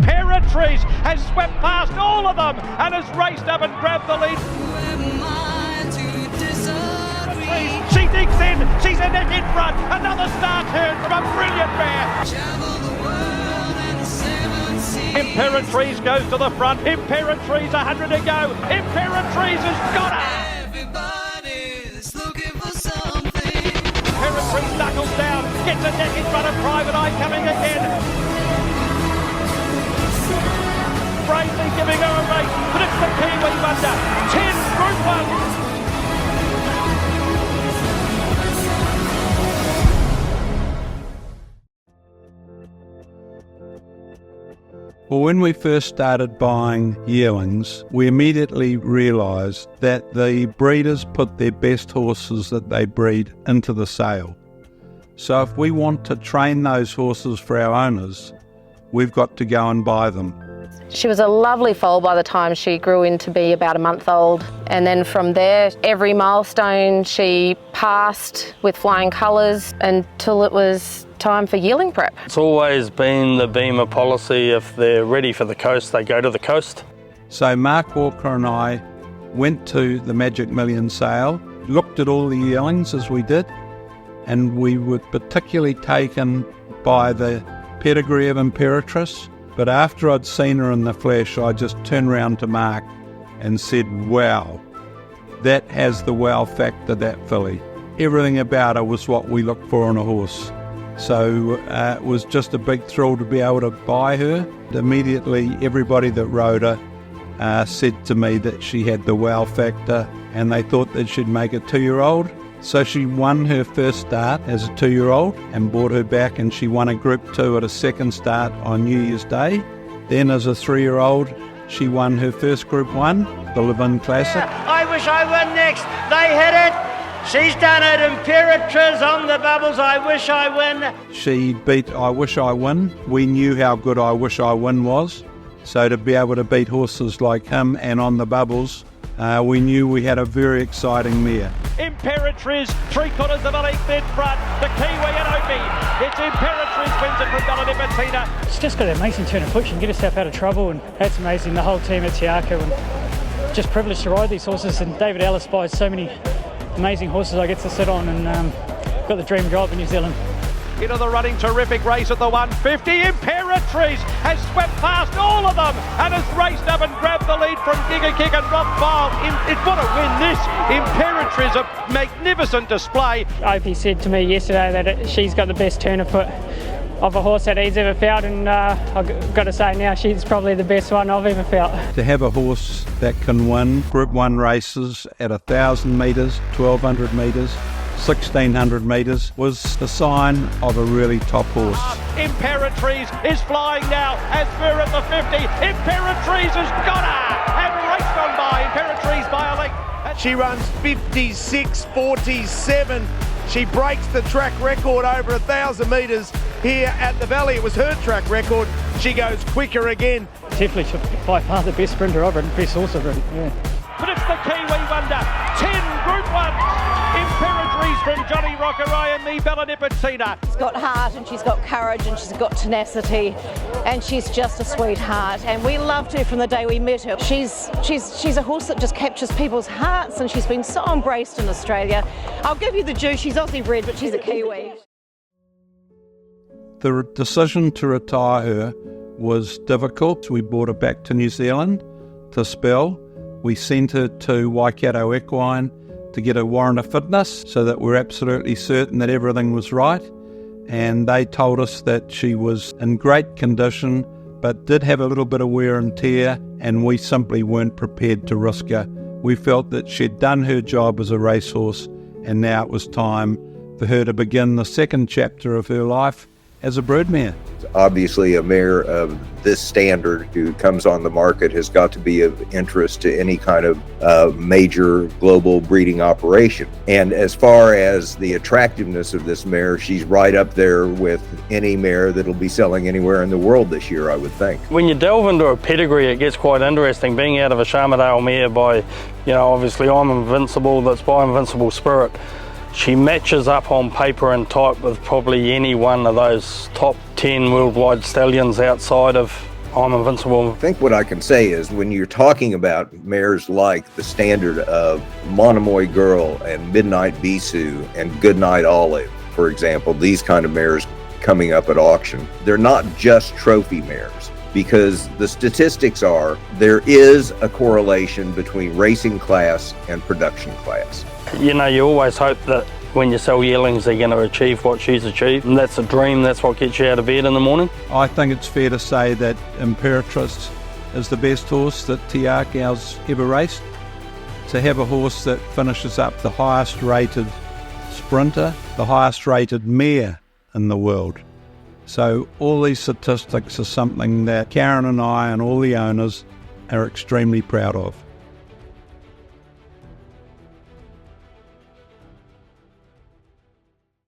Imperatriz has swept past all of them and has raced up and grabbed the lead. She digs in, she's a neck in front, another star turn from a brilliant mare. Imperatriz goes to the front, Imperatriz 100 to go, Imperatriz has got her. Imperatriz knuckles down, gets a neck in front of Private Eye coming again. Bravely giving her a race, but it's the Kiwi Wonder, 10 Group 1. Well, when we first started buying yearlings, we immediately realised that the breeders put their best horses that they breed into the sale. So if we want to train those horses for our owners, we've got to go and buy them. She was a lovely foal by the time she grew into be about a month old. And then from there, every milestone she passed with flying colours until it was time for yearling prep. It's always been the Beamer policy, if they're ready for the coast, they go to the coast. So Mark Walker and I went to the Magic Million sale, looked at all the yearlings as we did, and we were particularly taken by the pedigree of Imperatriz. But after I'd seen her in the flesh, I just turned round to Mark and said, wow, that has the wow factor, that filly. Everything about her was what we look for in a horse. So it was just a big thrill to be able to buy her. Immediately, everybody that rode her said to me that she had the wow factor, and they thought that she'd make a 2-year-old. So she won her first start as a 2-year-old and brought her back, and she won a Group 2 at a second start on New Year's Day. Then as a 3-year-old, she won her first Group 1, the Levin Classic. I wish I won next. They hit it. She's done it. Imperatriz on the bubbles. I wish I win. She beat I Wish I Win. We knew how good I Wish I Win was. So to be able to beat horses like him and on the bubbles, we knew we had a very exciting mare. Imperatriz, 3/4 of a length in front. The Kiwi and Opie. It's Imperatriz wins it from Belladippatina. She's just got an amazing turn of foot. She can get herself out of trouble, and that's amazing. The whole team at Te Akau, and just privileged to ride these horses. And David Ellis buys so many amazing horses I get to sit on, and got the dream job in New Zealand. Into the running, terrific race at the 150. Imperatriz has swept past all of them and has raced up and grabbed the lead from Giga Kick and Rothfile. What a win this! Imperatriz, a magnificent display. Opie said to me yesterday that she's got the best turn of foot of a horse that he's ever felt, and I've got to say now she's probably the best one I've ever felt. To have a horse that can win Group 1 races at 1,000 metres, 1,200 metres, 1,600 metres was the sign of a really top horse. Imperatriz is flying now as we're at the 50. Imperatriz has got her and raced on by. Imperatriz by a length. She runs 56.47. She breaks the track record over 1,000 metres here at the Valley. It was her track record. She goes quicker again. Definitely by far the best sprinter I've ridden, best horse I've ridden. Yeah. But it's the Kiwi Wonder. 10 Group 1s. Imperatriz from Johnny Rockerai and the Belladippatina. She's got heart, and she's got courage, and she's got tenacity, and she's just a sweetheart. And we loved her from the day we met her. She's a horse that just captures people's hearts, and she's been so embraced in Australia. I'll give you the due. She's Aussie bred, but she's a Kiwi. The decision to retire her was difficult. We brought her back to New Zealand to spell. We sent her to Waikato Equine to get a warrant of fitness so that we're absolutely certain that everything was right. And they told us that she was in great condition, but did have a little bit of wear and tear, and we simply weren't prepared to risk her. We felt that she'd done her job as a racehorse, and now it was time for her to begin the second chapter of her life as a broodmare. Obviously, a mare of this standard who comes on the market has got to be of interest to any kind of major global breeding operation. And as far as the attractiveness of this mare, she's right up there with any mare that'll be selling anywhere in the world this year, I would think. When you delve into a pedigree, it gets quite interesting. Being out of a Sharmadale mare by, obviously I'm Invincible, that's by Invincible Spirit. She matches up on paper and type with probably any one of those top 10 worldwide stallions outside of I'm Invincible. I think what I can say is when you're talking about mares like the standard of Monomoy Girl and Midnight Bisou and Goodnight Olive, for example, these kind of mares coming up at auction, they're not just trophy mares, because the statistics are there is a correlation between racing class and production class. You know, you always hope that when you sell yearlings they're going to achieve what she's achieved, and that's a dream. That's what gets you out of bed in the morning. I think it's fair to say that Imperatriz is the best horse that Te Akau's ever raced. To have a horse that finishes up the highest rated sprinter, the highest rated mare in the world. So all these statistics are something that Karen and I and all the owners are extremely proud of.